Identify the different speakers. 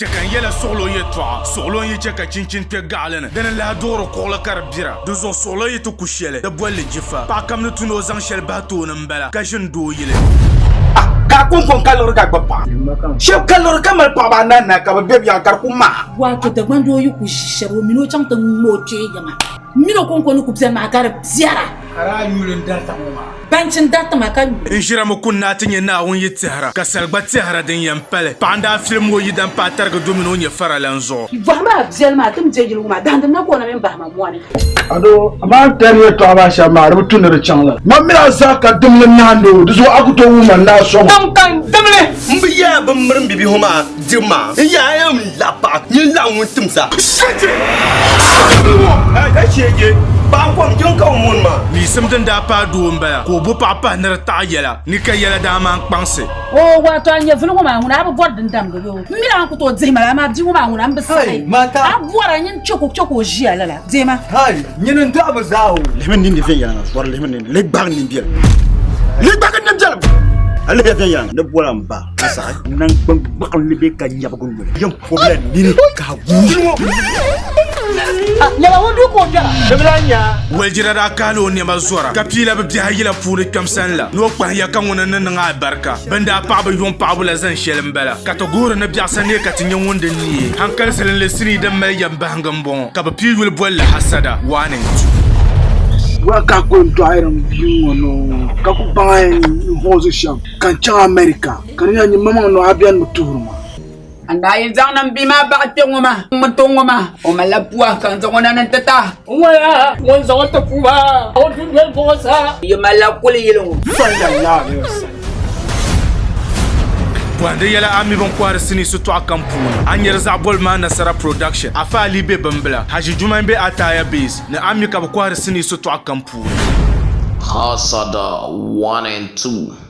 Speaker 1: Chekan yela solo ye twa solo ye cheka chinchin ke galene den la doro ko la karbira de zo solo ye to kushele de bolle jifa pa kam no tuno zan shel bato na mbala ka jin do yele
Speaker 2: ka kon kalor ka papa chef kalor kamal pa ba nana ka be biya kar kuma
Speaker 3: wa to de gbando yu ku shero mino chang to mo che yama mino kon ku bze ma gar ziara
Speaker 2: ara yulun data mama
Speaker 3: bancin data ma kan
Speaker 1: injira mo kunna tinye na won yitihara ka salba tihara den yampale panda film wo yidan patar ga domino nye faralanzo
Speaker 3: vama bzel ma tum je yilu ma dan na ko na men ba ma mo ne
Speaker 4: ado ama teriye to aba sha ma rubu tunere changla mamira zaka dumle nando duzo akuto woman na so
Speaker 2: kan damle mbiya bamrin bibi homa jima ya yam lapa ni lawun tumsa ai chege ba ko mjon ka mun ma
Speaker 1: ni simden da pa do mbala ko bu papa ner ta yela ni ka yela da man kpanse
Speaker 3: o wa to anya vulu ma nguna ba bod ndam do yo mira ko to zema ma di ma nguna mbese
Speaker 2: mata
Speaker 3: abora nyin choko jia la zema
Speaker 2: hai nyin ndo abazao
Speaker 4: lemen ni fe yana war lemen le bag ni biel le bag ni biel ale ya fe yana de bola mba asa nan bang libe ka nyabagun yam problème ni ka
Speaker 3: ya ba wondu ko jara
Speaker 2: deblanya
Speaker 1: waljira da kalo ne mazora kapila be biya yela puri kamsanla no kwan ya kan wona nan nga barka banda pa ba yon pa bula zan shelin bala katagora na biya sane ka tinyen wonda ni hankal selen le sini dan mal yamba hangam bon ka ba piwul bolla hasada wane
Speaker 4: wa ka ko ndo iron biu no ka ko baen position kan cha america kan ya ni mama no abian muturuma
Speaker 5: anda yin zang nan bima ba tengoma mutongoma o malapua kan zongona nan tata wala won zong ta puwa o dun bosa ye malakule yelo
Speaker 4: sallallahu alaihi wasallam
Speaker 1: wanda yala ami bon kwar sini suto akampuna anyar zabol ma nasara production afa libe bambla haji juman be ataya base na ami ka kwar sini suto akampuna
Speaker 6: Hasada 1 and 2